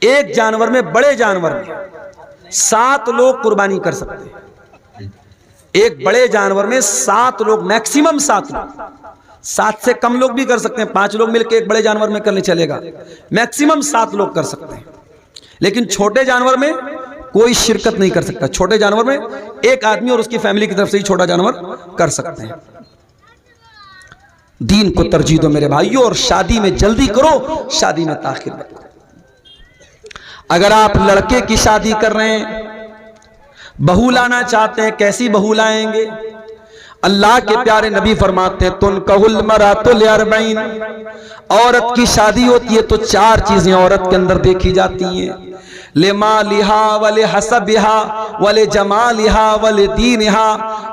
एक जानवर में, बड़े जानवर में 7 लोग कुर्बानी कर सकते हैं। एक बड़े जानवर में 7 लोग, मैक्सिमम 7 लोग। 7 से कम लोग भी कर सकते हैं, 5 लोग मिलकर एक बड़े जानवर में करने चलेगा। मैक्सिमम 7 लोग कर सकते हैं। लेकिन छोटे जानवर में कोई शिरकत नहीं कर सकता। छोटे जानवर में एक आदमी और उसकी फैमिली की तरफ से ही छोटा जानवर कर सकते हैं। दीन को तरजीह दो मेरे भाइयों, और शादी में जल्दी करो, शादी में ताखिर मत करो। अगर आप लड़के की शादी कर रहे हैं, बहू लाना चाहते हैं, कैसी बहू लाएंगे? अल्लाह के प्यारे नबी फरमाते हैं, तुनकहुल मरातुल अर्बईन, औरत की शादी होती है तो 4 चीजें औरत के अंदर देखी जाती हैं। लिमालिहा वले हसबिहा वले जमालिहा वले दीनिहा,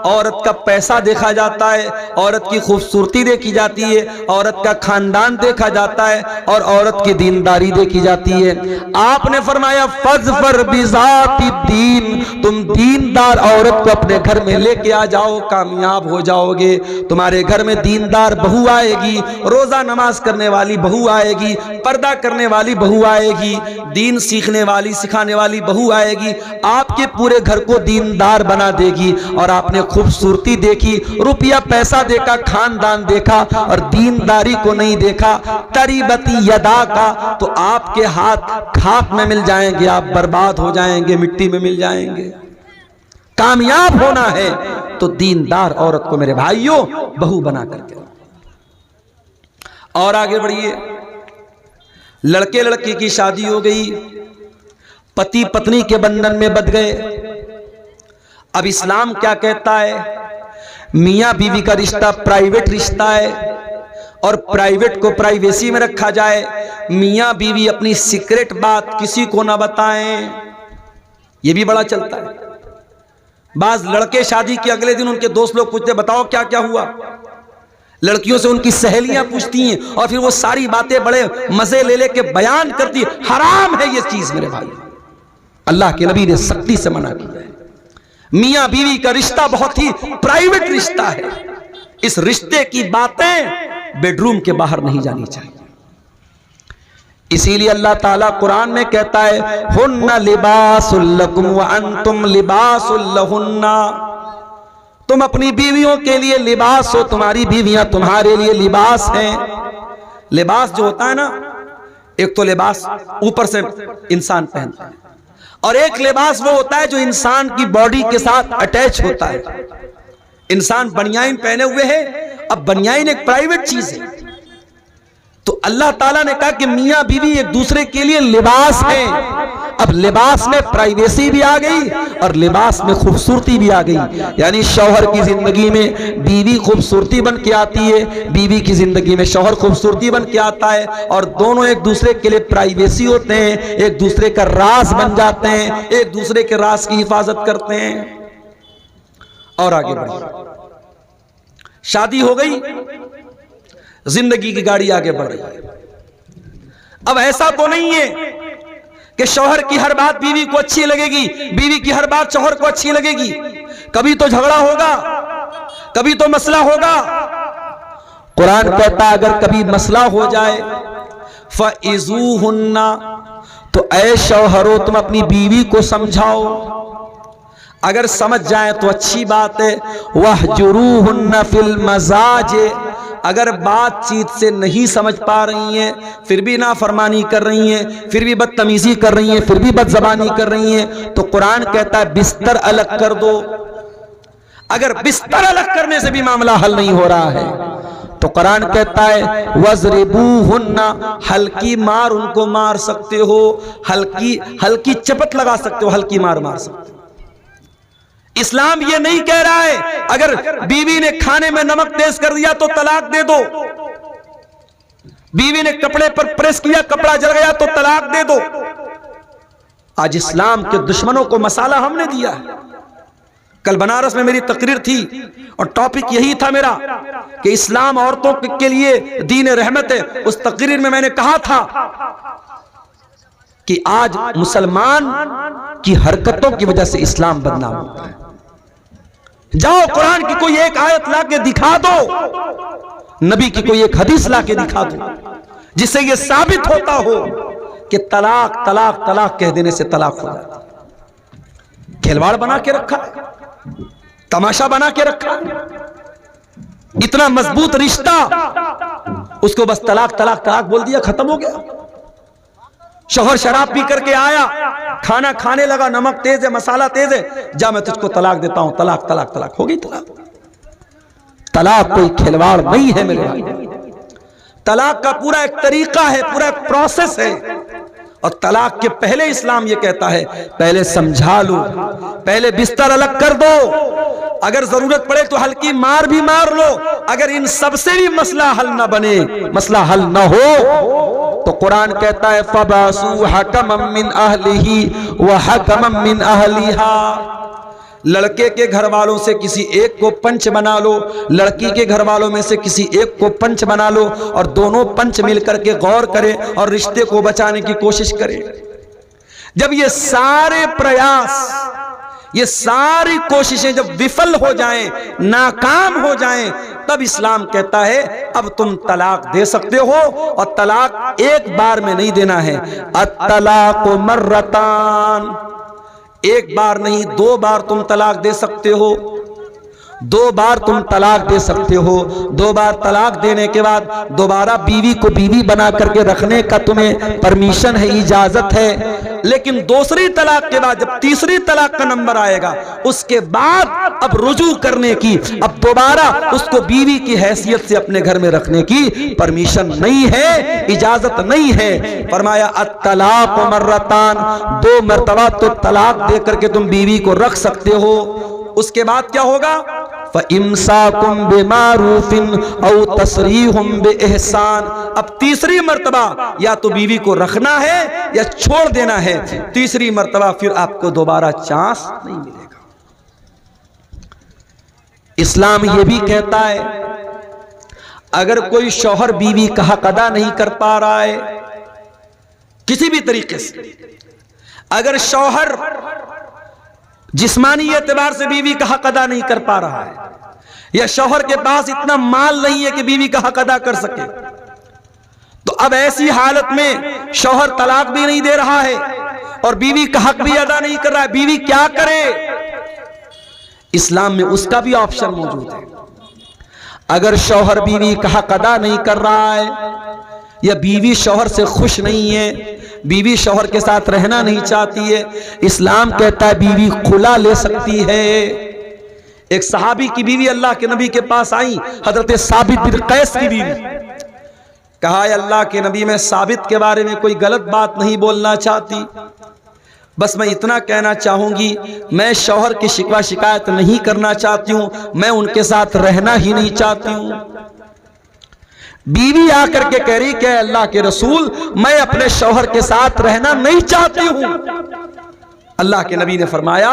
औरत का पैसा देखा जाता है, औरत की खूबसूरती देखी जाती है, औरत का खानदान देखा जाता है, और औरत की दीनदारी देखी जाती है। आपने फरमाया फज़फर बिज़ाति दीन, तुम दीनदार औरत को अपने घर में लेके आ जाओ, कामयाब हो जाओगे। तुम्हारे घर में दीनदार बहू आएगी, रोजा नमाज करने वाली बहू आएगी, पर्दा करने वाली बहू आएगी, दीन सीखने वाली सिखाने वाली बहू आएगी, आपके पूरे घर को दीनदार बना देगी। और आपने खूबसूरती देखी, रुपया पैसा देखा, खानदान देखा, और दीनदारी को नहीं देखा, तरीबती यदा का, तो आपके हाथ खाक में मिल जाएंगे, आप बर्बाद हो जाएंगे, मिट्टी में मिल जाएंगे। कामयाब होना है तो दीनदार औरत को मेरे भाइयों बहू बना करके। और आगे बढ़िए, लड़के लड़की की शादी हो गई, पति पत्नी के बंधन में बंध गए। अब इस्लाम क्या कहता है? मियां बीवी का रिश्ता प्राइवेट रिश्ता है, और प्राइवेट को प्राइवेसी में रखा जाए। मियां बीवी अपनी सीक्रेट बात किसी को ना बताएं, यह भी बड़ा चलता है। बाज लड़के शादी के अगले दिन उनके दोस्त लोग पूछते, बताओ क्या क्या हुआ। लड़कियों से उनकी सहेलियां पूछती हैं, और फिर वो सारी बातें बड़े मजे ले लेके बयान करती। हराम है ये चीज मेरे भाई, अल्लाह के नबी ने सख्ती से मना किया है। मियां बीवी का रिश्ता बहुत ही प्राइवेट रिश्ता है। इस रिश्ते की बातें बेडरूम के बाहर नहीं जानी चाहिए। इसीलिए अल्लाह ताला कुरान में कहता है, हुन्ना लिबासुल लकुम व अंतुम लिबासुल लहुन्ना, तुम अपनी बीवियों के लिए लिबास हो, तुम्हारी बीवियां तुम्हारे लिए लिबास हैं। लिबास जो होता है ना, एक तो लिबास ऊपर से इंसान पहनता है, और एक लिबास वो होता है जो इंसान की बॉडी के साथ अटैच होता है। इंसान बनियाइन पहने हुए है, अब बनियाइन एक प्राइवेट चीज है, तो अल्लाह ताला ने कहा कि मियां बीवी एक दूसरे के लिए लिबास है। अब लिबास में प्राइवेसी भी आ गई और लिबास में खूबसूरती भी आ गई। यानी शौहर की जिंदगी में बीवी खूबसूरती बन के आती है, बीवी की जिंदगी में शौहर खूबसूरती बन के आता है, और दोनों एक दूसरे के लिए प्राइवेसी होते हैं, एक दूसरे का राज बन जाते हैं, एक दूसरे के राज की हिफाजत करते हैं। और आगे बढ़िए, शादी हो गई, जिंदगी की गाड़ी आगे बढ़ रही है। अब ऐसा तो नहीं है कि शौहर की हर बात बीवी को अच्छी लगेगी, बीवी की हर बात शौहर को अच्छी लगेगी। कभी तो झगड़ा होगा, कभी तो मसला होगा। कुरान कहता है अगर कभी मसला हो जाए, फ़इज़ूहुन्ना, तो ऐ शौहरो तुम अपनी बीवी को समझाओ, अगर समझ जाए तो अच्छी बात है। वहजुरूहुन्ना फिल मज़ाज, अगर बातचीत से नहीं समझ पा रही हैं, फिर भी नाफरमानी कर रही हैं, फिर भी बदतमीजी कर रही हैं, फिर भी बदजबानी कर रही हैं, तो कुरान कहता है बिस्तर अलग कर दो। अगर बिस्तर अलग करने से भी मामला हल नहीं हो रहा है, तो कुरान कहता है वज़रिबूहुन्ना, हल्की मार उनको मार सकते हो, हल्की चपत लगा सकते हो, हल्की मार मार सकते हो। इस्लाम ये नहीं कह रहा है अगर बीवी ने खाने में नमक तेज कर दिया तो तलाक दे दो, बीवी ने कपड़े पर प्रेस किया, कपड़ा जल गया तो तलाक दे दो। आज इस्लाम के दुश्मनों को मसाला हमने दिया है। कल बनारस में मेरी तकरीर थी और टॉपिक यही था मेरा कि इस्लाम औरतों के लिए दीन रहमत है। उस तकरीर में मैंने कहा था कि आज मुसलमान की हरकतों की वजह से इस्लाम बदनाम होता है। जाओ कुरान की कोई एक आयत लाके दिखा दो, नबी की कोई एक हदीस लाके दिखा दो, जिससे यह साबित होता हो कि तलाक तलाक तलाक कह देने से तलाक हो जाता। खिलवाड़ बना के रखा है, तमाशा बना के रखा है, इतना मजबूत रिश्ता, उसको बस तलाक तलाक तलाक बोल दिया, खत्म हो गया। शौहर शराब पी करके आया, खाना खाने लगा, नमक तेज है, मसाला तेज है, जा मैं तुझको तलाक देता हूं, तलाक तलाक तलाक, हो गई तलाक। तलाक कोई खिलवाड़ नहीं है मेरे भाई। तलाक का पूरा एक तरीका है, पूरा एक प्रोसेस है। और तलाक के पहले इस्लाम ये कहता है पहले समझा लो, पहले बिस्तर अलग कर दो, अगर जरूरत पड़े तो हल्की मार भी मार लो। अगर इन सबसे भी मसला हल ना बने, मसला हल ना हो, तो कुरान कहता है फबासु हकमम मिन अहलिही व हकमम मिन अहलिहा। लड़के के घर वालों से किसी एक को पंच बना लो, लड़की के घर वालों में से किसी एक को पंच बना लो, और दोनों पंच मिलकर के गौर करें और रिश्ते को बचाने की कोशिश करें। जब ये सारे प्रयास, ये सारी कोशिशें जब विफल हो जाएं, नाकाम हो जाएं, तब इस्लाम कहता है अब तुम तलाक दे सकते हो। और तलाक एक बार में नहीं देना है, अत-तलाक़ु मर्रतान, एक बार नहीं 2 बार तुम तलाक दे सकते हो, 2 बार तुम तलाक दे सकते हो। 2 बार तलाक देने के बाद दोबारा बीवी को बीवी बना करके रखने का तुम्हें परमिशन है, इजाजत है। लेकिन दूसरी तलाक के बाद जब तीसरी तलाक का नंबर आएगा, उसके बाद अब रुजू करने की, अब दोबारा उसको बीवी की हैसियत से अपने घर में रखने की परमिशन नहीं है, इजाजत नहीं है। फरमाया अत-तलाक़ मर्रतान, 2 मर्तबा तो तलाक दे करके तुम बीवी को रख सकते हो। उसके बाद क्या होगा, फ़इम्साकुम बिमारूफिन औ तसरीहुम बिइहसान। अब तीसरी मर्तबा या तो बीवी को रखना है या छोड़ देना है, तीसरी मर्तबा फिर आपको दोबारा चांस नहीं मिलेगा। इस्लाम यह भी कहता है अगर कोई शौहर बीवी का हक अदा नहीं कर पा रहा है किसी भी तरीके से, अगर शौहर जिस्मानी एतबार से बीवी का हक अदा नहीं कर पा रहा है, या शौहर के पास इतना माल नहीं है कि बीवी का हक अदा कर सके, तो अब ऐसी हालत में शौहर तलाक भी नहीं दे रहा है और बीवी का हक भी अदा नहीं कर रहा है, बीवी क्या करे? इस्लाम में उसका भी ऑप्शन मौजूद है। अगर शौहर बीवी का हक अदा नहीं कर रहा है, या बीवी शौहर से खुश नहीं है, बीवी शौहर के साथ रहना नहीं चाहती है, इस्लाम कहता है बीवी खुला ले सकती है। एक सहाबी की बीवी अल्लाह के नबी के पास आई, हजरत साबित बिन कैस की बीवी। कहा अल्लाह के नबी, मैं साबित के बारे में कोई गलत बात नहीं बोलना चाहती, बस मैं इतना कहना चाहूंगी, मैं शौहर की शिकवा शिकायत नहीं करना चाहती हूं, मैं उनके साथ रहना ही नहीं चाहती हूं। बीवी आकर के कह रही कि अल्लाह के रसूल, मैं अपने शौहर के साथ रहना नहीं चाहती हूं। अल्लाह के नबी ने फरमाया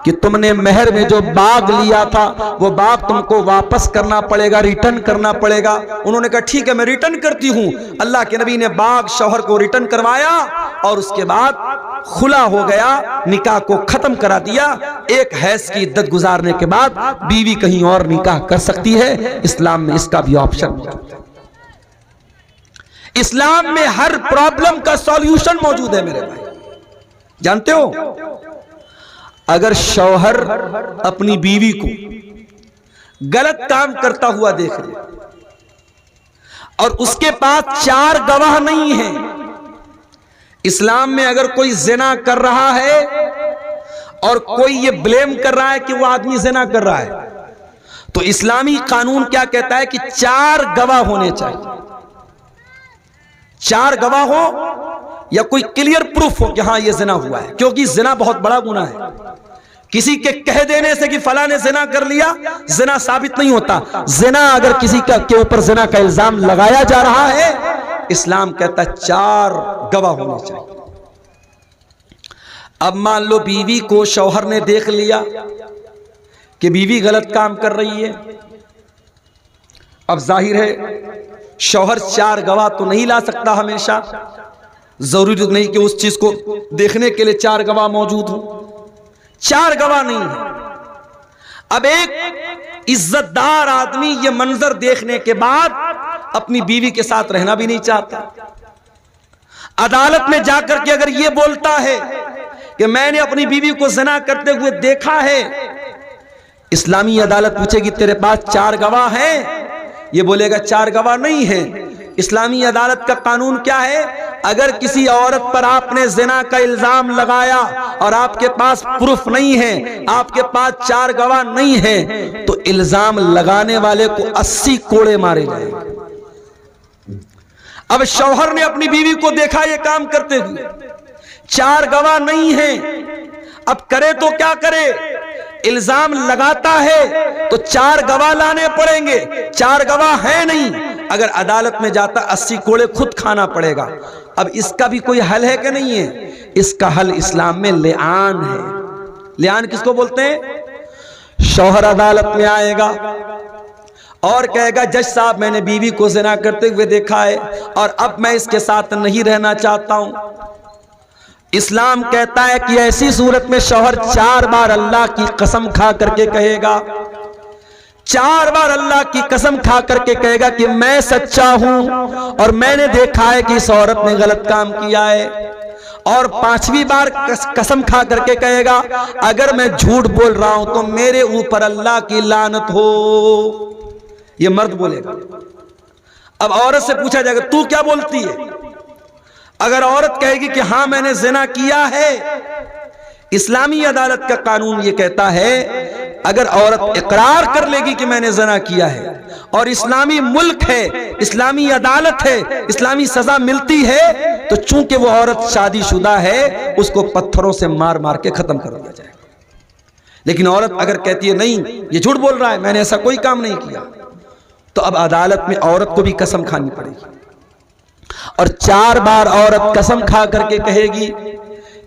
कि तुमने मेहर में जो बाग लिया था वो बाग तुमको वापस करना पड़ेगा, रिटर्न करना पड़ेगा। उन्होंने कहा ठीक है मैं रिटर्न करती हूं। अल्लाह के नबी ने बाग शौहर को रिटर्न करवाया और उसके बाद खुला हो गया, निकाह को खत्म करा दिया। एक हैज की इद्दत गुजारने के बाद बीवी कहीं और निकाह कर सकती है। इस्लाम में इसका भी ऑप्शन मौजूद है। इस्लाम में हर प्रॉब्लम का सॉल्यूशन मौजूद है मेरे भाई। जानते हो, अगर शौहर अपनी बीवी को गलत काम करता हुआ देख ले और उसके पास 4 गवाह नहीं है, इस्लाम में अगर कोई जिना कर रहा है और कोई ये ब्लेम कर रहा है कि वो आदमी जिना कर रहा है, तो इस्लामी कानून क्या कहता है कि 4 गवाह होने चाहिए। 4 गवाह हो या कोई क्लियर प्रूफ हो कि हाँ ये जिना हुआ है, क्योंकि जिना बहुत बड़ा गुनाह है। किसी के कह देने से कि फला ने जिना कर लिया जिना साबित नहीं होता। जिना अगर किसी का के ऊपर जिना का इल्जाम लगाया जा रहा है, इस्लाम कहता है 4 गवाह होने चाहिए। अब मान लो बीवी को शौहर ने देख लिया कि बीवी गलत काम कर रही है। अब जाहिर है शौहर 4 गवाह तो नहीं ला सकता हमेशा, जरूरी नहीं कि उस चीज को देखने के लिए 4 गवाह मौजूद हो। 4 गवाह नहीं है। अब एक इज्जतदार आदमी ये मंजर देखने के बाद अपनी बीवी के साथ रहना भी नहीं चाहता। अदालत में जाकर के अगर ये बोलता है कि मैंने अपनी बीवी को ज़िना करते हुए देखा है, इस्लामी अदालत पूछेगी तेरे पास 4 गवाह हैं? ये बोलेगा 4 गवाह नहीं है। इस्लामी अदालत का कानून क्या है? अगर किसी औरत पर आपने ज़िना का इल्जाम लगाया और आपके पास प्रूफ नहीं है, आपके पास 4 गवाह नहीं है, तो इल्जाम लगाने वाले को 80 कोड़े मारे जाएंगे। अब शौहर ने अपनी बीवी को देखा ये काम करते हुए, 4 गवाह नहीं है, अब करे तो क्या करे? इल्जाम लगाता है तो 4 गवाह लाने पड़ेंगे, 4 गवाह है नहीं, अगर अदालत में जाता 80 कोड़े खुद खाना पड़ेगा। अब इसका भी कोई हल है कि नहीं है? इसका हल इस्लाम में लिआन है। लिआन किसको बोलते हैं? शौहर अदालत में आएगा और कहेगा जज साहब मैंने बीवी को ज़िना करते हुए देखा है और अब मैं इसके साथ नहीं रहना चाहता हूं। इस्लाम कहता है कि ऐसी सूरत में शौहर 4 बार अल्लाह की कसम खा करके कहेगा, 4 बार अल्लाह की कसम खा करके कहेगा कि मैं सच्चा हूं और मैंने देखा है कि इस औरत ने गलत काम किया है, और 5वीं बार कसम खा करके कहेगा अगर मैं झूठ बोल रहा हूं तो मेरे ऊपर अल्लाह की लानत हो। ये मर्द बोलेगा। अब औरत से पूछा जाएगा तू क्या बोलती है? अगर औरत कहेगी कि हां मैंने ज़िना किया है, इस्लामी अदालत का कानून ये कहता है अगर औरत इकरार कर लेगी कि मैंने ज़िना किया है और इस्लामी मुल्क है, इस्लामी अदालत है, इस्लामी सजा मिलती है, तो चूंकि वो औरत शादीशुदा है उसको पत्थरों से मार मार के खत्म कर दिया जाएगा। लेकिन औरत अगर कहती है नहीं ये झूठ बोल रहा है, मैंने ऐसा कोई काम नहीं किया, तो अब अदालत में औरत को भी कसम खानी पड़ेगी और 4 बार औरत कसम खा करके कहेगी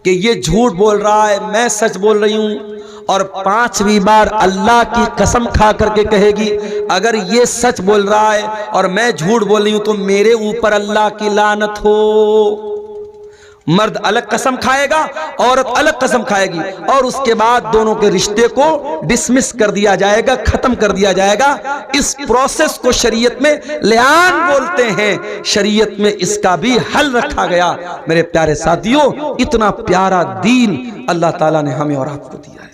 कि ये झूठ बोल रहा है, मैं सच बोल रही हूं, और 5वीं बार अल्लाह की कसम खा करके कहेगी अगर ये सच बोल रहा है और मैं झूठ बोल रही हूं तो मेरे ऊपर अल्लाह की लानत हो। मर्द अलग कसम खाएगा, औरत अलग कसम खाएगी, और उसके बाद दोनों के रिश्ते को डिसमिस कर दिया जाएगा, खत्म कर दिया जाएगा। इस प्रोसेस को शरीयत में लिआन बोलते हैं। शरीयत में इसका भी हल रखा गया। मेरे प्यारे साथियों, इतना प्यारा दीन अल्लाह ताला ने हमें और आपको दिया है।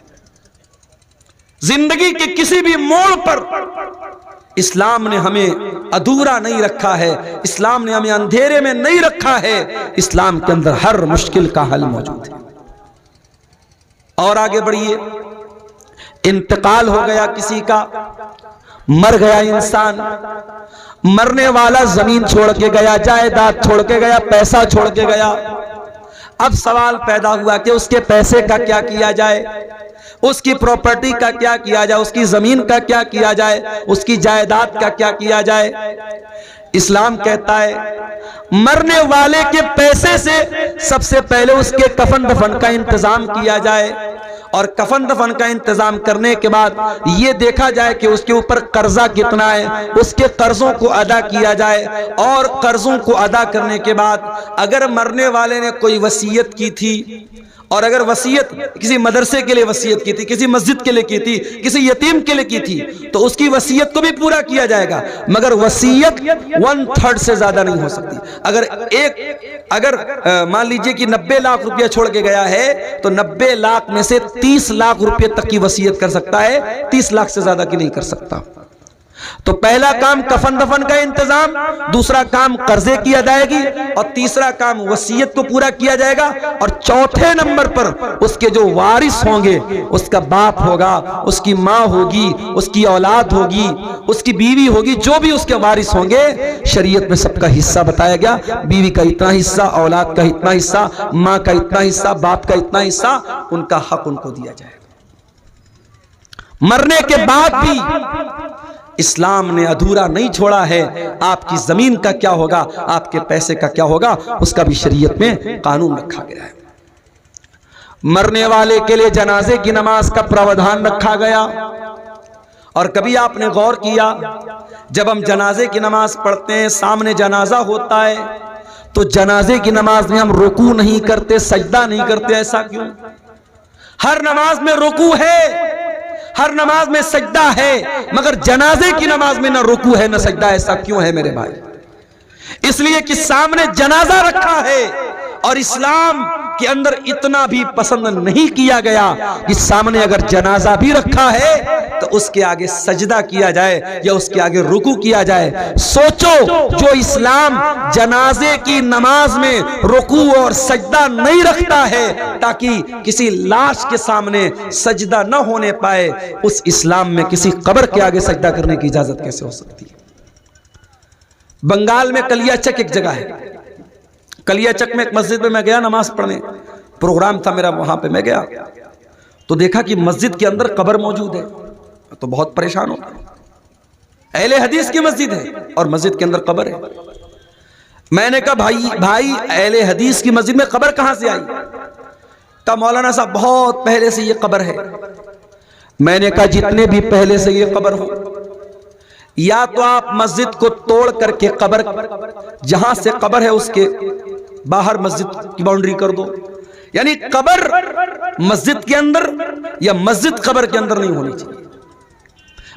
जिंदगी के किसी भी मोड़ पर इस्लाम ने हमें अधूरा नहीं रखा है, इस्लाम ने हमें अंधेरे में नहीं रखा है। इस्लाम के अंदर हर मुश्किल का हल मौजूद है। और आगे बढ़िए, इंतकाल हो गया किसी का, मर गया इंसान, मरने वाला जमीन छोड़ के गया, जायदाद छोड़ के गया, पैसा छोड़ के गया। अब सवाल पैदा हुआ कि उसके पैसे का क्या किया जाए, उसकी प्रॉपर्टी का क्या किया जाए, उसकी जमीन का क्या किया जाए, उसकी जायदाद का क्या किया जाए। इस्लाम कहता है मरने वाले के पैसे से सबसे पहले उसके कफन दफन का इंतजाम किया जाए, और कफन दफन का इंतजाम करने के बाद ये देखा जाए कि उसके ऊपर कर्जा कितना है, उसके कर्जों को अदा किया जाए। और कर्जों को अदा करने के बाद अगर मरने वाले ने कोई वसीयत की थी, और अगर वसीयत किसी मदरसे के लिए वसीयत की थी, किसी मस्जिद के लिए की थी, किसी यतीम के लिए की थी, तो उसकी वसीयत को भी पूरा किया जाएगा। मगर वसीयत 1/3 से ज्यादा नहीं हो सकती। अगर मान लीजिए कि 90 लाख रुपया छोड़ के गया है, तो 90 लाख में से 30 लाख रुपए तक की वसीयत कर सकता है, 30 लाख से ज्यादा की नहीं कर सकता। तो पहला काम कफन दफन का इंतजाम, दूसरा काम कर्जे की अदायगी, और तीसरा काम वसीयत को पूरा किया जाएगा। और चौथे नंबर पर उसके जो वारिस होंगे, उसका बाप होगा, उसकी माँ होगी, उसकी औलाद होगी, उसकी बीवी होगी, जो भी उसके वारिस होंगे, शरीयत में सबका हिस्सा बताया गया। बीवी का इतना हिस्सा, औलाद का इतना हिस्सा, माँ का इतना हिस्सा, बाप का इतना हिस्सा, उनका हक उनको दिया जाएगा। मरने के बाद भी इस्लाम ने अधूरा नहीं छोड़ा है। आपकी जमीन का क्या होगा, आपके पैसे का क्या होगा, उसका भी शरीयत में कानून रखा गया है। मरने वाले के लिए जनाजे की नमाज का प्रावधान रखा गया। और कभी आपने गौर किया, जब हम जनाजे की नमाज पढ़ते हैं, सामने जनाजा होता है, तो जनाजे की नमाज में हम रुकू नहीं करते, सजदा नहीं करते, ऐसा क्यों? हर नमाज में रुकू है, हर नमाज में सजदा है, मगर जनाजे की नमाज में ना रुकू है ना सजदा, ऐसा क्यों है मेरे भाई? इसलिए कि सामने जनाजा रखा है और इस्लाम के अंदर इतना भी पसंद नहीं किया गया कि सामने अगर जनाजा भी रखा है तो उसके आगे सजदा किया जाए या उसके आगे रुकू किया जाए। सोचो, जो इस्लाम जनाजे की नमाज में रुकू और सजदा नहीं रखता है ताकि किसी लाश के सामने सजदा न होने पाए, उस इस्लाम में किसी कब्र के आगे सजदा करने की इजाजत कैसे हो सकती है? बंगाल में कलियाचक एक जगह है, कलियाचक में एक मस्जिद में मैं गया नमाज पढ़ने, प्रोग्राम था मेरा, वहां पे मैं गया तो देखा कि मस्जिद के अंदर कब्र मौजूद है, तो बहुत परेशान हो गया। अहले हदीस की मस्जिद है और मस्जिद के अंदर कब्र है। मैंने कहा भाई अहले हदीस की मस्जिद में कब्र कहां से आई? तब मौलाना साहब बहुत पहले से ये कब्र है। मैंने कहा जितने भी पहले से ये कब्र हो, या तो आप मस्जिद को तोड़ करके कब्र, जहां से कब्र है उसके बाहर मस्जिद की बाउंड्री कर दो, यानी कब्र मस्जिद के अंदर या मस्जिद कब्र के अंदर नहीं होनी चाहिए।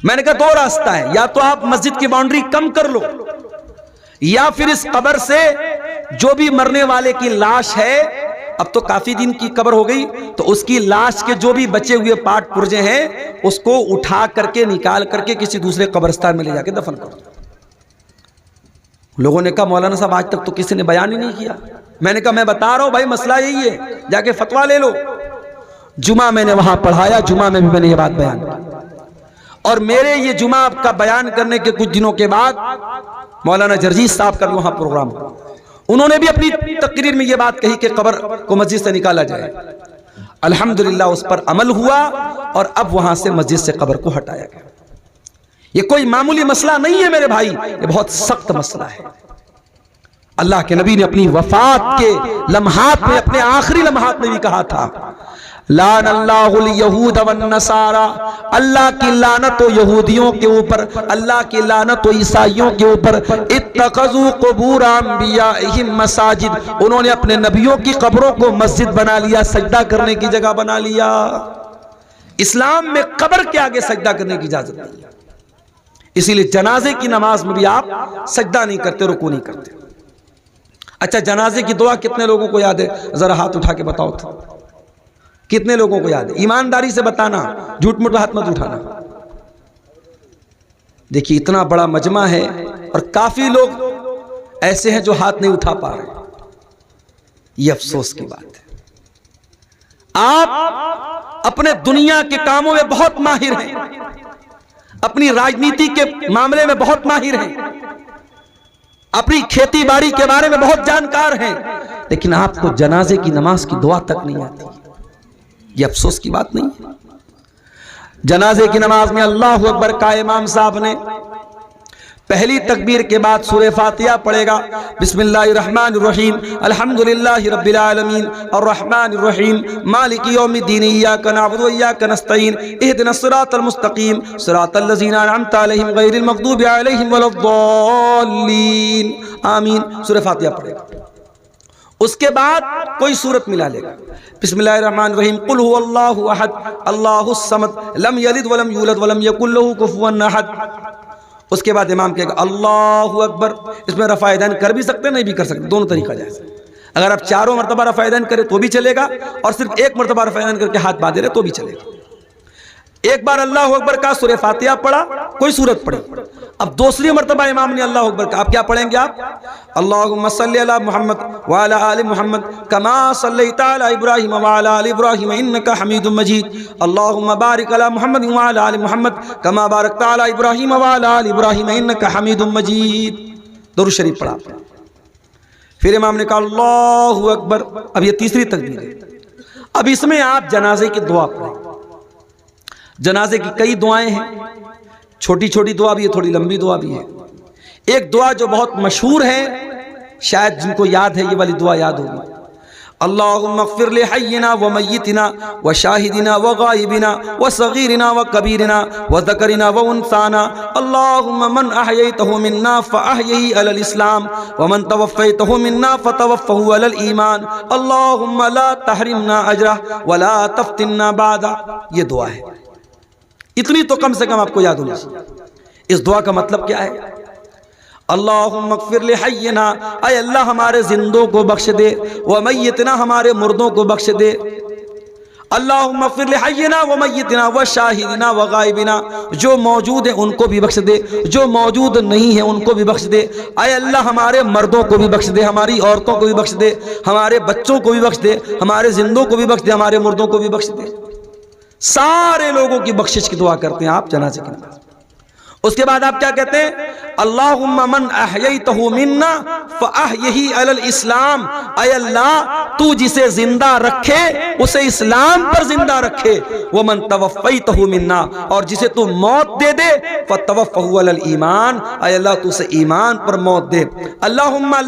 मैंने कहा दो रास्ता है, या तो आप मस्जिद की बाउंड्री कम कर लो, या फिर इस कब्र से जो भी मरने वाले की लाश है, अब तो काफी दिन की कब्र हो गई, तो उसकी लाश के जो भी बचे हुए पार्ट पुर्जे हैं उसको उठा करके निकाल करके किसी दूसरे कब्रिस्तान में ले जाके दफन कर दो। लोगों ने कहा मौलाना साहब आज तक तो किसी ने बयान ही नहीं किया। मैंने कहा मैं बता रहा हूं भाई, मसला यही है, जाके फतवा ले लो। जुमा मैंने वहां पढ़ाया, जुमा में भी मैंने ये बात बयान की, और मेरे ये जुमा का बयान करने के कुछ दिनों के बाद मौलाना जर्जीस साहब का भी वहां प्रोग्राम हुआ। उन्होंने भी अपनी तकरीर में यह बात कही कि कब्र को मस्जिद से निकाला जाए। अल्हम्दुलिल्लाह उस पर अमल हुआ और अब वहां से मस्जिद से कब्र को हटाया गया। ये कोई मामूली मसला नहीं है मेरे भाई, ये बहुत सख्त मसला है। अल्लाह के नबी ने अपनी वफात के लम्हात में, अपने आखिरी लम्हात में भी कहा था, लानल्लाहुल यहूद वन नसारा, अल्लाह की लानत हो यहूदियों के ऊपर, अल्लाह की लानत हो ईसाइयों के ऊपर। इत्तखज़ू क़ुबूर अंबियाइहिम मसाजिद, उन्होंने अपने नबियों की कब्रों को मस्जिद बना लिया, सजदा करने की जगह बना लिया। इस्लाम में कब्र के आगे सजदा करने की इजाजत नहीं है, इसीलिए जनाजे की नमाज में भी आप सजदा नहीं करते, रुकू नहीं करते। अच्छा, जनाजे की दुआ कितने लोगों को याद है? जरा हाथ उठा के बताओ तो, कितने लोगों को याद है? ईमानदारी से बताना, झूठ मूठ हाथ मत उठाना। देखिए इतना बड़ा मजमा है और काफी लोग ऐसे हैं जो हाथ नहीं उठा पा रहे, ये अफसोस की बात है। आप अपने दुनिया के कामों में बहुत माहिर हैं, अपनी राजनीति के मामले में बहुत माहिर हैं, अपनी खेती बाड़ी के बारे में बहुत जानकार हैं, लेकिन आपको जनाजे की नमाज की दुआ तक नहीं आती। ये अफसोस की बात नहीं है। जनाजे की नमाज में अल्लाहु अकबर का इमाम साहब ने पहली तकबीर के बाद सूरह फातिहा पढ़ेगा, बिस्मिल्लाहिर्रहमानिर्रहीम, अल्हम्दुलिल्लाहि रब्बिल आलमीन, अर्रहमानिर्रहीम, मालिकि यौमिद्दीन, इय्याका नअबुदु व इय्याका नस्तईन, इहदिनस सिरातल मुस्तकीम, सिरातल लज़ीना अनअमता अलैहिम गैरिल मग़दूबि अलैहिम वलद्दाल्लीन, आमीन। सूरह फातिहा पढ़ेगा, उसके बाद कोई सूरत मिला लेगा, बिस्मिल्लाहिर्रहमानिर्रहीम, कुल हुवल्लाहु अहद, अल्लाहुस समद, लम यलिद वलम यूलद वलम यकुल लहू कुफुवन अहद। उसके बाद इमाम कहेगा अल्लाहु अकबर। इसमें रफ़ा-ए-दैन कर भी सकते, नहीं भी कर सकते, दोनों तरीका जायज़ है। अगर आप चारों मरतबा रफ़ा-ए-दैन करें तो भी चलेगा, और सिर्फ एक मरतबा रफ़ा-ए-दैन करके हाथ बांधे रहे तो भी चलेगा। एक बार अल्लाहु अकबर का, सूरह फातिहा पढ़ा, कोई सूरत पढ़ी, अब दूसरी मरतबा इमाम ने अल्लाहु अकबर का, आप क्या पढ़ेंगे? आप अल्लाहुम्मा सल्ली अला मुहम्मद व अला आलि मुहम्मद कमा सल्लैता अला इब्राहीम व अला आलि इब्राहीम इन्नका हमीदुम मजीद, अल्लाहुम्मा बारिक अला मुहम्मद व अला आलि मुहम्मद कमा बारकता अला इब्राहीम व अला आलि इब्राहीम इन्नका हमीदुम मजीद। दुरूद शरीफ पढ़ा, फिर इमाम ने कहा अल्लाहु अकबर। अब ये तीसरी तकबीर है। अब इसमें आप जनाजे की दुआ पढ़ें। जनाजे की कई दुआएं हैं, छोटी छोटी दुआ भी है, थोड़ी लंबी दुआ भी है। एक दुआ जो बहुत मशहूर है, शायद जिनको याद है ये वाली दुआ याद होगी, अल्लाहुम्मा अग़फ़िर li हय्यिना व मय्यितिना व शाहिदिना व गायबिना व सगीरिना व कबीरिना व ज़करिना व उन्साना, अल्लाहुम्मा मन अहयैतहु मिन्ना फ़अहयिही अलल इस्लाम व मन तवफ़्फ़ैतहु मिन्ना फ़तवफ़्फ़हु अलल ईमान, अल्लाहुम्मा ला तहरिमना अजरह व ला तफ़्तिन्ना बादा। ये दुआ है, इतनी तो कम से कम आपको याद होनी चाहिए। इस दुआ का मतलब क्या है? अल्लाहुम्मा अग़फ़िर लि हय्यिना, ऐ अल्लाह हमारे जिंदों को बख्श दे, व मय्यितना, हमारे मुर्दों को बख्श दे। अल्लाहुम्मा अग़फ़िर लि हय्यिना व मय्यितना व शाहिदिना व गायबिना, जो मौजूद है उनको भी बख्श दे, जो मौजूद नहीं है उनको भी बख्श दे। ऐ अल्लाह हमारे मर्दों को भी बख्श दे, हमारी औरतों को भी बख्श दे, हमारे बच्चों को भी बख्श दे, हमारे जिंदों को भी बख्श दे, हमारे मुर्दों को भी बख्श दे। सारे लोगों की बख्शिश की दुआ करते हैं आप जनाज़े की नमाज़। उसके बाद आप क्या कहते हैं? अल्लाहुम्मा मन अहयैतहु मिन्ना फअहयिही अलल इस्लाम, ऐ अल्लाह तू जिसे जिंदा रखे उसे इस्लाम पर जिंदा रखे। वो मन तवफ़्फ़ैतहु मिन्ना, और जिसे तू मौत दे दे फ़तवफ़्फ़हु अलल ईमान, ऐ अल्लाह तू उसे ईमान पर मौत दे। अल्लाहुम्मा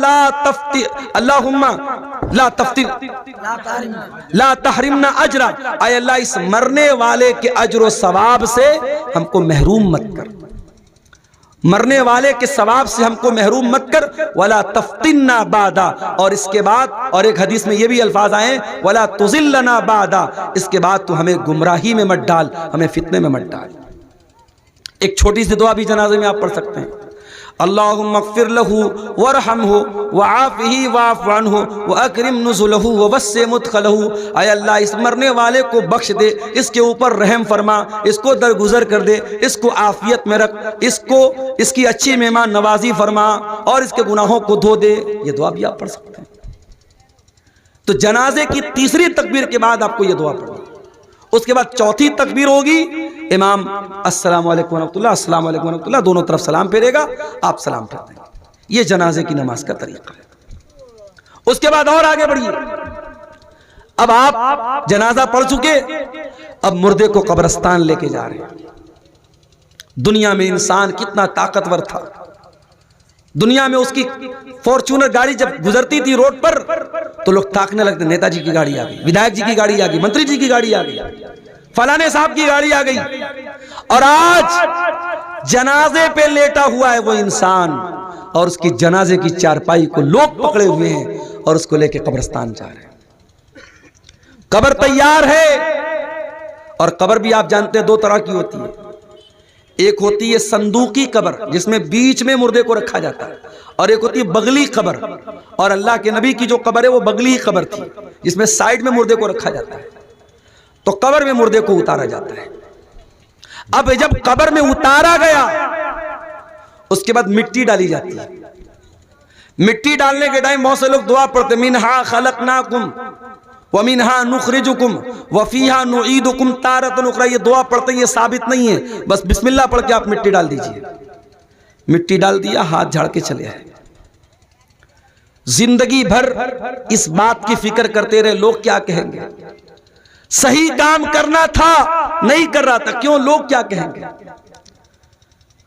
ला तहरिमना अजरा, ऐ अल्लाह इस मरने वाले के अजर व सवाब से हमको महरूम मत कर, मरने वाले के सवाब से हमको महरूम मत कर। वला तफ्तिन्ना बादा, और इसके बाद, और एक हदीस में ये भी अल्फाज आए, वला तुज़िल्लना बादा, इसके बाद तू हमें गुमराही में मत डाल, हमें फितने में मत डाल। एक छोटी सी दुआ भी जनाजे में आप पढ़ सकते हैं। अल्लाहुम्मा अग़फ़िर लहू वरहमहू वआफ़िही वाफ़ अन्हु वअकरिम नुज़ुलहू ववस्सि मुदख़लहू, ऐ अल्लाह इस मरने वाले को बख्श दे, इसके ऊपर रहम फरमा, इसको दरगुजर कर दे, इसको आफियत में रख, इसको इसकी अच्छी मेहमान नवाजी फरमा, और इसके गुनाहों को धो दे। ये दुआ भी आप पढ़ सकते हैं। तो जनाजे की तीसरी तकबीर के बाद आपको ये दुआ पढ़नी। उसके बाद चौथी तकबीर होगी, इमाम अस्सलामु अलैकुम व रहमतुल्लाह, अस्सलामु अलैकुम व रहमतुल्लाह, दोनों तरफ सलाम फेरेगा, आप सलाम फेर देंगे। ये जनाजे की नमाज का तरीका है। उसके बाद और आगे बढ़िए। अब आप जनाजा पढ़ चुके, अब मुर्दे को कब्रिस्तान लेके जा रहे हैं। दुनिया में इंसान कितना ताकतवर था, दुनिया में उसकी फॉर्च्यूनर गाड़ी जब गुजरती थी रोड पर तो लोग ताकने लगते, नेताजी की गाड़ी आ गई, विधायक जी की गाड़ी आ गई, मंत्री जी की गाड़ी आ गई, फलाने साहब की गाड़ी आ गई। और आज जनाजे पे लेटा हुआ है वो इंसान, और उसकी जनाजे की चारपाई को लोग पकड़े हुए हैं और उसको लेके कब्रिस्तान जा रहे हैं। कब्र तैयार है, और कब्र भी आप जानते हैं दो तरह की होती है। एक होती है संदूकी कब्र, जिसमें बीच में मुर्दे को रखा जाता है, और एक होती है बगली कब्र। और अल्लाह के नबी की जो कब्र है वो बगली कब्र थी, जिसमें साइड में मुर्दे को रखा जाता है। तो कब्र में मुर्दे को उतारा जाता है। अब जब कब्र में उतारा गया, उसके बाद मिट्टी डाली जाती है। मिट्टी डालने के टाइम बहुत से लोग दुआ पढ़ते, मिनहा खलकनाकुम व मिनहा नुखरिजुकुम व फीहा नुईदुकुम तारतन उखरा। ये दुआ पढ़ते, ये साबित नहीं है, बस बिस्मिल्लाह पढ़ के आप मिट्टी डाल दीजिए। मिट्टी डाल दिया, हाथ झाड़ के चले आए। जिंदगी भर इस बात की फिक्र करते रहे, लोग क्या कहेंगे। सही काम करना था, नहीं कर रहा था, क्यों, लोग क्या कहेंगे।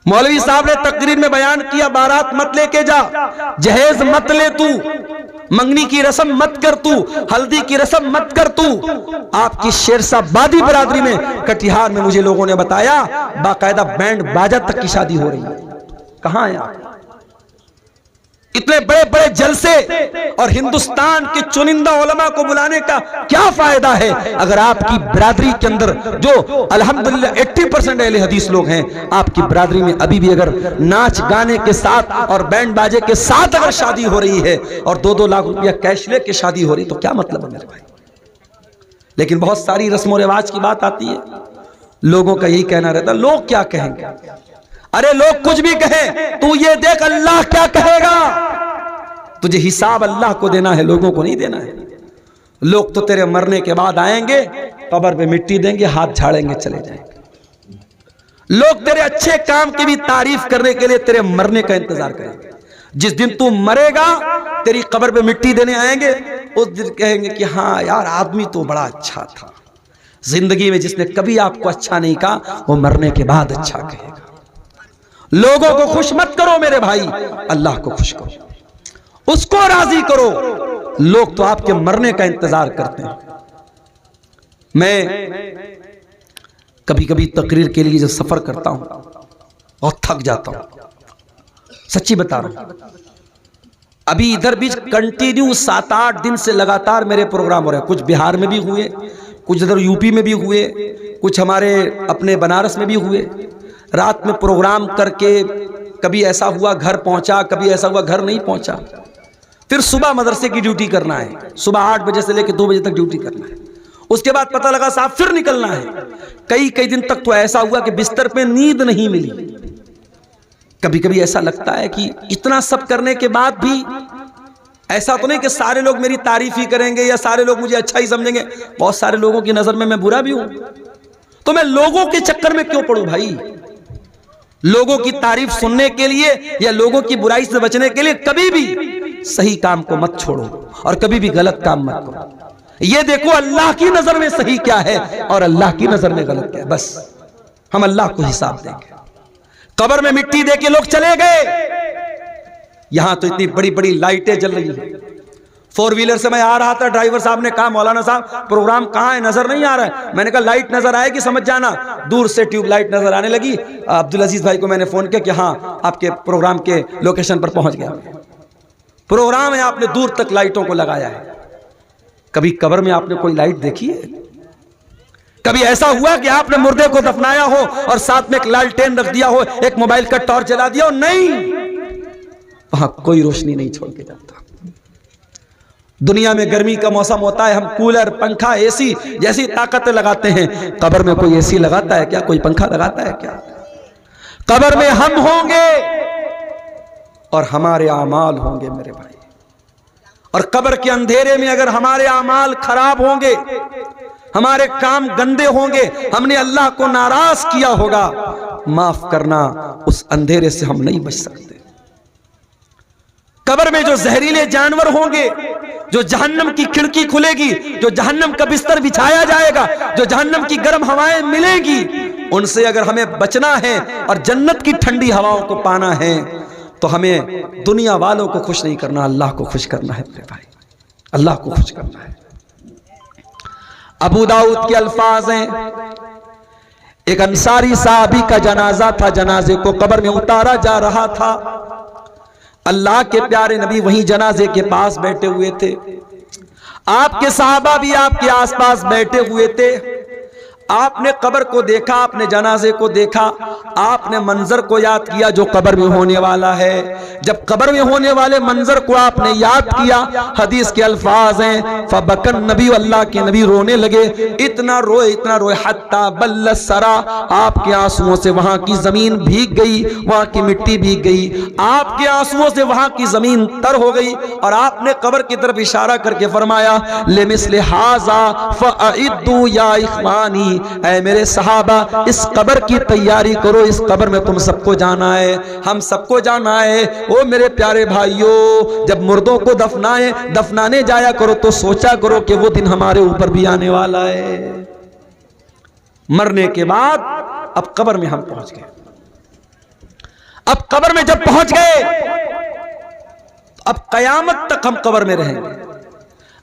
मौलवी साहब ने तकरीर में बयान किया, बारात मत लेके जा, जहेज मत ले तू, मंगनी की रस्म मत कर तू, हल्दी की रस्म मत कर तू। आपकी शेरशाबादी बरादरी में कटिहार में मुझे लोगों ने बताया बाकायदा बैंड बाजा तक की शादी हो रही है। कहां है आप? इतने बड़े बड़े जलसे और हिंदुस्तान के चुनिंदा उलमा को बुलाने का क्या फायदा है अगर आपकी बिरादरी के अंदर जो अल्हम्दुलिल्लाह 80% अहले हदीस लोग हैं, आपकी बिरादरी में अभी भी अगर नाच गाने के साथ और बैंड बाजे के साथ अगर शादी हो रही है और 2-2 लाख रुपया कैश लेके शादी हो रही, तो क्या मतलब है मेरे भाई। लेकिन बहुत सारी रस्म और रिवाज की बात आती है, लोगों का यही कहना रहता, लोग क्या कहेंगे। अरे लोग कुछ भी कहें, तू ये देख अल्लाह क्या कहेगा। तुझे हिसाब अल्लाह को देना है, लोगों को नहीं देना है। लोग तो तेरे मरने के बाद आएंगे, कब्र पे मिट्टी देंगे, हाथ झाड़ेंगे, चले जाएंगे। लोग तेरे अच्छे काम की भी तारीफ करने के लिए तेरे मरने का इंतजार करेंगे। जिस दिन तू मरेगा, तेरी कब्र पे मिट्टी देने आएंगे, उस दिन कहेंगे कि हाँ यार आदमी तो बड़ा अच्छा था। जिंदगी में जिसने कभी आपको अच्छा नहीं कहा, वो मरने के बाद अच्छा कहेगा। लोगों को खुश मत करो मेरे भाई, अल्लाह को खुश करो, उसको राजी करो। लोग तो आपके मरने का इंतजार करते हैं। मैं कभी कभी तकरीर के लिए जब सफर करता हूं और थक जाता हूं, सच्ची बता रहा हूं। अभी इधर भी कंटिन्यू 7-8 दिन से लगातार मेरे प्रोग्राम हो रहे हैं। कुछ बिहार में भी हुए, कुछ इधर यूपी में भी हुए, कुछ हमारे अपने बनारस में भी हुए। रात में प्रोग्राम करके कभी ऐसा हुआ घर पहुंचा, कभी ऐसा हुआ घर नहीं पहुंचा। फिर सुबह मदरसे की ड्यूटी करना है, सुबह 8 बजे से लेकर 2 बजे तक ड्यूटी करना है। उसके बाद पता लगा साहब फिर निकलना है। कई दिन तक तो ऐसा हुआ कि बिस्तर पे नींद नहीं मिली। कभी कभी ऐसा लगता है कि इतना सब करने के बाद भी ऐसा तो नहीं कि सारे लोग मेरी तारीफ ही करेंगे या सारे लोग मुझे अच्छा ही समझेंगे। बहुत सारे लोगों की नजर में मैं बुरा भी हूं, तो मैं लोगों के चक्कर में क्यों पड़ूं भाई। लोगों की तारीफ सुनने के लिए या लोगों की बुराई से बचने के लिए कभी भी सही काम को मत छोड़ो और कभी भी गलत काम मत करो। ये देखो अल्लाह की नजर में सही क्या है और अल्लाह की नजर में गलत क्या है, बस हम अल्लाह को हिसाब देंगे। कब्र में मिट्टी दे के लोग चले गए, यहां तो इतनी बड़ी बड़ी लाइटें जल रही है। 4 व्हीलर से मैं आ रहा था, ड्राइवर साहब ने कहा मौलाना साहब प्रोग्राम कहां है, नजर नहीं आ रहा है। मैंने कहा लाइट नजर आएगी समझ जाना। दूर से ट्यूब लाइट नजर आने लगी। अब्दुल अजीज भाई को मैंने फोन किया कि हाँ आपके प्रोग्राम के लोकेशन पर पहुंच गया। प्रोग्राम है, आपने दूर तक लाइटों को लगाया है। कभी कब्र में आपने कोई लाइट देखी है? कभी ऐसा हुआ कि आपने मुर्दे को दफनाया हो और साथ में एक लालटेन रख दिया हो, एक मोबाइल का टॉर्च जला दिया हो? नहीं, वहां कोई रोशनी नहीं छोड़ के जाता। दुनिया में गर्मी का मौसम होता है, हम कूलर पंखा एसी जैसी ताकतें लगाते हैं। कब्र में कोई एसी लगाता है क्या? कोई पंखा लगाता है क्या? कब्र में हम होंगे और हमारे आमाल होंगे मेरे भाई। और कब्र के अंधेरे में अगर हमारे आमाल खराब होंगे, हमारे काम गंदे होंगे, हमने अल्लाह को नाराज किया होगा, माफ करना उस अंधेरे से हम नहीं बच सकते। कब्र में जो जहरीले जानवर होंगे, जो जहन्नम की खिड़की खुलेगी, जो जहन्नम का बिस्तर बिछाया जाएगा, जो जहन्नम की गर्म हवाएं मिलेगी, उनसे अगर हमें बचना है और जन्नत की ठंडी हवाओं को पाना है तो हमें दुनिया वालों को खुश नहीं करना, अल्लाह को खुश करना है मेरे भाई, अल्लाह को खुश करना है। अबू दाऊद के अल्फाज हैं, एक अंसारी साहबी का जनाजा था, जनाजे को कब्र में उतारा जा रहा था। अल्लाह के प्यारे नबी वहीं जनाजे के पास बैठे हुए थे। आपके सहाबा भी आपके आसपास बैठे हुए थे। आपने कब्र को देखा, आपने जनाजे को देखा, आपने मंजर को याद किया जो कब्र में होने वाला है। जब कब्र में होने वाले मंजर को आपने याद किया, हदीस के अल्फाज हैं, फबकन नबी, अल्लाह के नबी रोने लगे। इतना रोए हत्ता बल्ल सरा, आपके आंसुओं से वहां की जमीन भीग गई, वहां की मिट्टी भीग गई, आपके आंसुओं से वहां की जमीन तर हो गई। और आपने कब्र की तरफ इशारा करके फरमाया, लेमिस्ले हाजा फअइद्दू या इख्वानी, ऐ मेरे सहाबा इस कब्र की तैयारी करो, इस कब्र में तुम सबको जाना है, हम सबको जाना है। ओ मेरे प्यारे भाइयों, जब मुर्दों को दफनाने जाया करो तो सोचा करो कि वो दिन हमारे ऊपर भी आने वाला है। मरने के बाद अब कब्र में हम पहुंच गए। अब कब्र में जब पहुंच गए, अब कयामत तक हम कब्र में रहेंगे।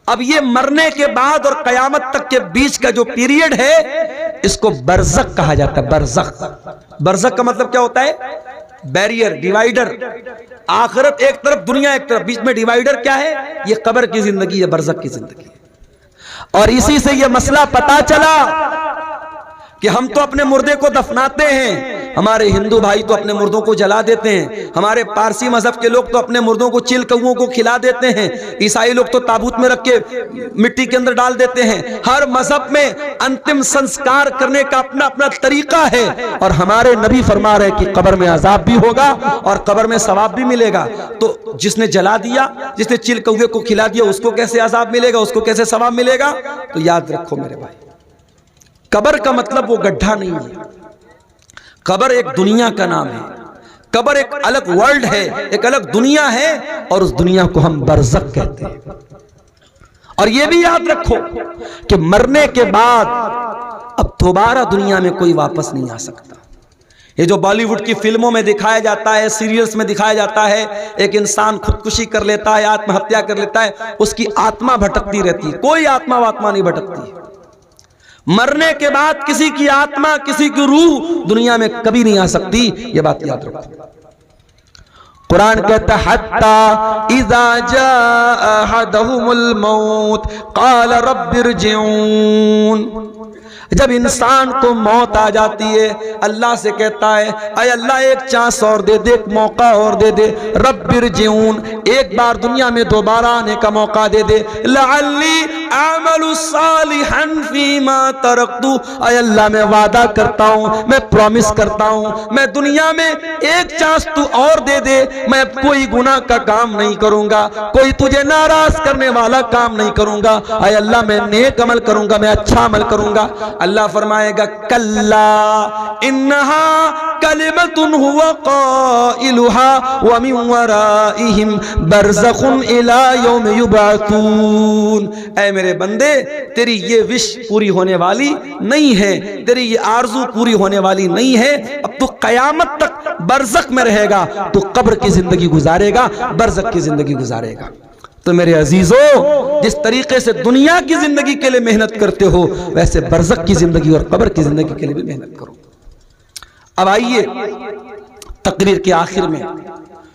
अब ये मरने के बाद और कयामत तक के बीच का जो पीरियड है, इसको बरज़ख कहा जाता है। बरज़ख, बरज़ख का मतलब क्या होता है? Barrier, divider. आखिरत एक तरफ, दुनिया एक तरफ, बीच में डिवाइडर क्या है? ये कब्र की जिंदगी है, बरज़ख की जिंदगी। और इसी से ये मसला पता चला कि हम तो अपने मुर्दे को दफनाते हैं, हमारे हिंदू भाई तो अपने मुर्दों को जला देते हैं, हमारे पारसी मजहब के लोग तो अपने मुर्दों को चिल कौओं को खिला देते हैं, ईसाई लोग तो ताबूत में रख के मिट्टी के अंदर डाल देते हैं। हर मजहब में अंतिम संस्कार करने का अपना अपना तरीका है। और हमारे नबी फरमा रहे कि कब्र में अजाब भी होगा और कब्र में सवाब भी मिलेगा। तो जिसने जला दिया, जिसने चिल कौए को खिला दिया, उसको कैसे अजाब मिलेगा, उसको कैसे सवाब मिलेगा? तो याद रखो मेरे भाई, कब्र का मतलब वो गड्ढा नहीं है। कब्र एक दुनिया का नाम है, कब्र एक अलग वर्ल्ड है, एक अलग दुनिया है, और उस दुनिया को हम बरज़ख कहते हैं। और ये भी याद रखो कि मरने के बाद अब दोबारा दुनिया में कोई वापस नहीं आ सकता। ये जो बॉलीवुड की फिल्मों में दिखाया जाता है, सीरियल्स में दिखाया जाता है, एक इंसान खुदकुशी कर लेता है, आत्महत्या कर लेता है, उसकी आत्मा भटकती रहती है। कोई आत्मा नहीं भटकती। मरने के बाद किसी की आत्मा, किसी की रूह दुनिया में कभी नहीं आ सकती, यह बात याद रखो। कुरान कहता है हत्ता इज़ा जाअ अहदहुमुल मौत क़ाल रब्बिरजिऊन। जब इंसान को मौत आ जाती है अल्लाह से कहता है अय अल्लाह एक चांस और दे दे, एक मौका और दे दे, रब्बिरजिऊन, एक बार दुनिया में दोबारा आने का मौका दे दे, लअल्ली अअमलु सालिहन फीमा तरक्तु, अय अल्लाह मैं वादा करता हूँ, मैं प्रॉमिस करता हूँ, मैं दुनिया में एक चांस तू और दे दे, मैं कोई गुनाह का काम नहीं करूंगा, कोई तुझे नाराज करने वाला काम नहीं करूंगा, अय अल्लाह मैं नेक अमल करूंगा, मैं अच्छा अमल करूंगा। अल्लाह फरमाएगा कल्ला इन्नहा कलिमतुन हुवा क़ाइलुहा व मिन वराइहिम बरज़खुन इला यौम युबअतून। ऐ मेरे बंदे, तेरी ये विश पूरी होने वाली नहीं है, तेरी ये आरज़ू पूरी होने वाली नहीं है, अब तू क़यामत तक बरज़ख में रहेगा, तू कब्र की जिंदगी गुजारेगा, बरज़ख की जिंदगी गुजारेगा। तो मेरे अजीजों, जिस तरीके से दुनिया की जिंदगी के लिए मेहनत करते हो वैसे बरज़ख की जिंदगी और कब्र की जिंदगी के लिए भी मेहनत करो। अब आइए तकरीर के आखिर में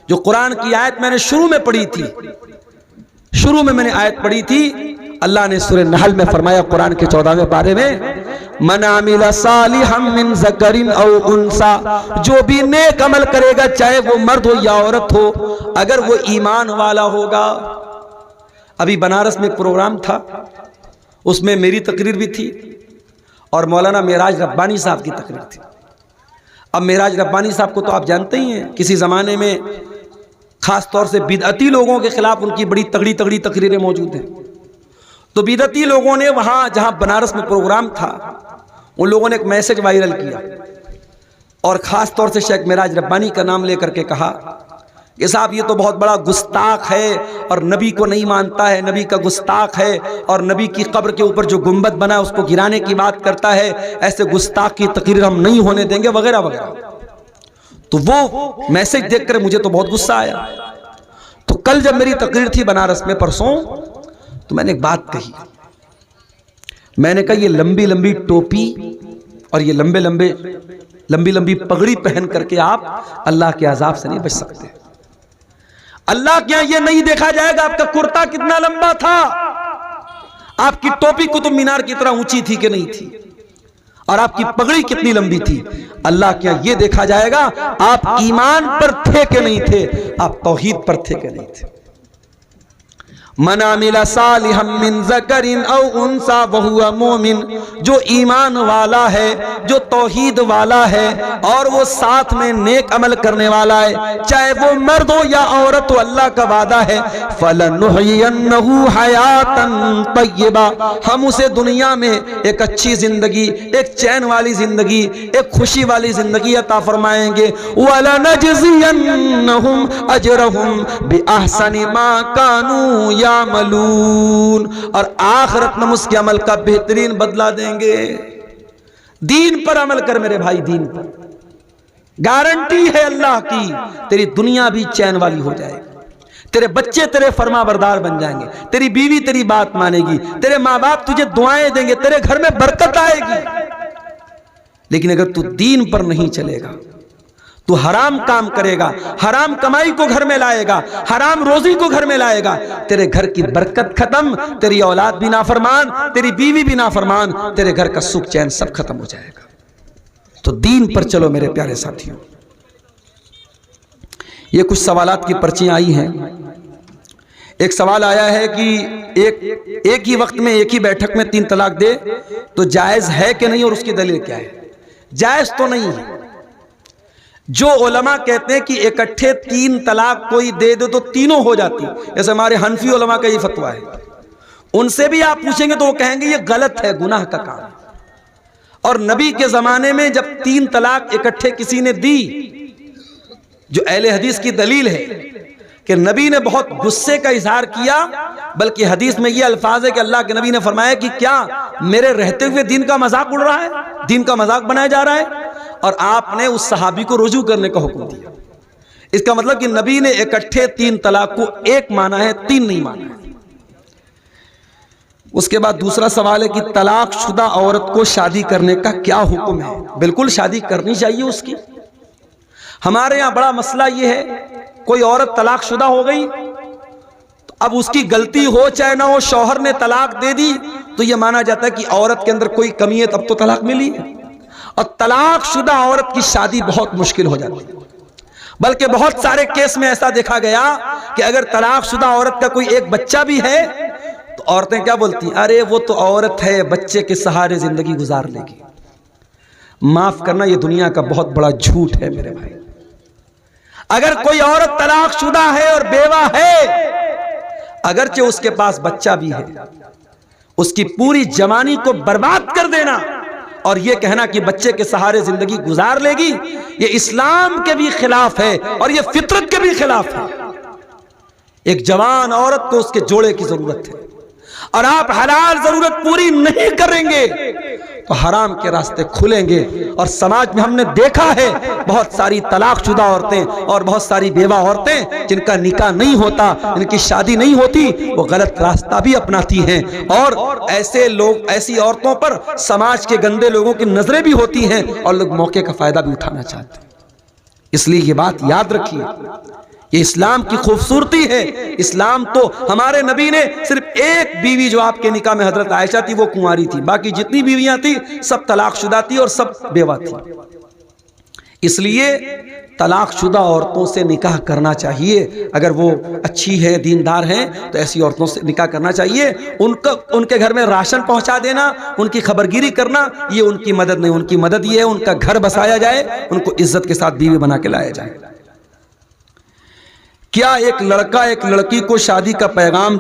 जो कुरान की आयत मैंने शुरू में पढ़ी थी, शुरू में मैंने आयत पढ़ी थी, अल्लाह ने सूरह नहल में फरमाया कुरान के 14वें पारे में, मन आमिला सालिहम मिन ज़करिन औ उन्सा, जो भी नेक अमल करेगा चाहे वो मर्द हो या औरत हो, अगर वो ईमान वाला होगा। अभी बनारस में एक प्रोग्राम था, उसमें मेरी तकरीर भी थी और मौलाना मेराज रब्बानी साहब की तकरीर थी। अब मेराज रब्बानी साहब को तो आप जानते ही हैं, किसी ज़माने में ख़ास तौर से बिदअती लोगों के ख़िलाफ़ उनकी बड़ी तगड़ी तगड़ी तकरीरें मौजूद हैं। तो बिदअती लोगों ने वहाँ जहाँ बनारस में प्रोग्राम था, उन लोगों ने एक मैसेज वायरल किया और ख़ास तौर से शेख मेराज रब्बानी का नाम लेकर के कहा कि साहब ये तो बहुत बड़ा गुस्ताख है और नबी को नहीं मानता है, नबी का गुस्ताख है और नबी की कब्र के ऊपर जो गुंबद बना है उसको गिराने की बात करता है, ऐसे गुस्ताख की तकरीर हम नहीं होने देंगे वगैरह वगैरह। तो वो मैसेज देखकर मुझे तो बहुत गुस्सा आया। तो कल जब मेरी तकरीर थी बनारस में परसों, तो मैंने एक बात कही, मैंने कहा ये लंबी लंबी टोपी और ये लंबी लंबी पगड़ी पहन करके आप अल्लाह के अजाब से नहीं बच सकते। अल्लाह के यहां ये नहीं देखा जाएगा आपका कुर्ता कितना लंबा था, आपकी टोपी कुतुब मीनार की तरह ऊंची थी कि नहीं थी, और आपकी पगड़ी कितनी लंबी थी। अल्लाह के यहां ये देखा जाएगा आप ईमान पर थे कि नहीं थे, आप तौहीद पर थे कि नहीं थे। मन आमिला सालिहम मिन ज़करिन औ उन्सा वहुवा मोमिन, जो ईमान वाला है, जो तौहीद वाला है और वो साथ में नेक अमल करने वाला है, चाहे वो मर्द हो या औरत हो, अल्लाह का वादा है फलनुहयिन्नहु हयातन तय्यबा, हम उसे दुनिया में एक अच्छी जिंदगी, एक चैन वाली जिंदगी, एक खुशी वाली जिंदगी अता फरमाएंगे। वलनजज़ियन्नहुम अजरहुम बिअहसनि मा कानू यामलून, और आखिरत में उसके अमल का बेहतरीन बदला देंगे। दीन पर अमल कर मेरे भाई, दीन पर गारंटी है अल्लाह की, तेरी दुनिया भी चैन वाली हो जाएगी, तेरे बच्चे तेरे फरमाबरदार बन जाएंगे, तेरी बीवी तेरी बात मानेगी, तेरे माँ बाप तुझे दुआएं देंगे, तेरे घर में बरकत आएगी। लेकिन अगर तू दीन पर नहीं चलेगा, तू हराम काम करेगा, हराम कमाई को घर में लाएगा, हराम रोजी को घर में लाएगा, तेरे घर की बरकत खत्म, तेरी औलाद भी नाफरमान, तेरी बीवी भी नाफरमान, तेरे घर का सुख चैन सब खत्म हो जाएगा। तो दीन पर चलो मेरे प्यारे साथियों। ये कुछ सवालात की पर्चियां आई हैं। एक सवाल आया है कि एक ही वक्त में एक ही बैठक में 3 तलाक दे तो जायज है कि नहीं, और उसकी दलील क्या है। जायज तो नहीं है। जो उलमा कहते हैं कि इकट्ठे 3 तलाक कोई दे दे तो तीनों हो जाती, जैसे हमारे हनफी उलमा का ये फतवा है, उनसे भी आप पूछेंगे तो वो कहेंगे ये गलत है, गुनाह का काम है। और नबी के जमाने में जब 3 तलाक इकट्ठे किसी ने दी, जो अहले हदीस की दलील है कि नबी ने बहुत गुस्से का इजहार किया, बल्कि हदीस में ये अल्फाज है कि अल्लाह के नबी ने फरमाया कि क्या मेरे रहते हुए दीन का मजाक उड़ रहा है, दीन का मजाक बनाया जा रहा है, और आपने उस सहाबी को रुजू करने का हुक्म दिया। इसका मतलब कि नबी ने इकट्ठे 3 तलाक को 1 माना है, 3 नहीं माना है। उसके बाद दूसरा सवाल है कि तलाकशुदा औरत को शादी करने का क्या हुक्म है। बिल्कुल शादी करनी चाहिए उसकी। हमारे यहाँ बड़ा मसला ये है कोई औरत तलाकशुदा हो गई, तो अब उसकी गलती हो चाहे ना हो, शौहर ने तलाक दे दी तो यह माना जाता है कि औरत के अंदर कोई कमी है, तब तो तलाक मिली है। और तलाकशुदा औरत की शादी बहुत मुश्किल हो जाती है। बल्कि बहुत सारे केस में ऐसा देखा गया कि अगर तलाकशुदा औरत का कोई एक बच्चा भी है तो औरतें क्या बोलती हैं, अरे वो तो औरत है, बच्चे के सहारे जिंदगी गुजार लेगी। माफ करना, ये दुनिया का बहुत बड़ा झूठ है मेरे भाई। अगर कोई औरत तलाकशुदा है और बेवा है, अगरचे उसके पास बच्चा भी है, उसकी पूरी जवानी को बर्बाद कर देना और यह कहना कि बच्चे के सहारे जिंदगी गुजार लेगी, यह इस्लाम के भी खिलाफ है और यह फितरत के भी खिलाफ है। एक जवान औरत को उसके जोड़े की जरूरत है और आप हलाल जरूरत पूरी नहीं करेंगे तो हराम के रास्ते खुलेंगे। और समाज में हमने देखा है बहुत सारी तलाकशुदा औरतें और बहुत सारी बेवा औरतें जिनका निकाह नहीं होता, जिनकी शादी नहीं होती, वो गलत रास्ता भी अपनाती हैं। और ऐसे लोग, ऐसी औरतों पर समाज के गंदे लोगों की नजरें भी होती हैं और लोग मौके का फायदा भी उठाना चाहते हैं। इसलिए ये बात याद रखिए, ये इस्लाम की खूबसूरती है। इस्लाम तो, हमारे नबी ने सिर्फ एक बीवी जो आपके निकाह में हजरत आयशा थी वो कुंवारी थी, बाकी जितनी बीवियां थी सब तलाकशुदा थी और सब बेवा थी। इसलिए तलाकशुदा औरतों से निकाह करना चाहिए। अगर वो अच्छी है, दीनदार हैं, तो ऐसी औरतों से निकाह करना चाहिए। उनके घर में राशन पहुंचा देना, उनकी खबरगिरी करना, ये उनकी मदद नहीं। उनकी मदद ये है उनका घर बसाया जाए, उनको इज्जत के साथ बीवी बना के लाया जाए। क्या एक लड़का एक लड़की को शादी का पैगाम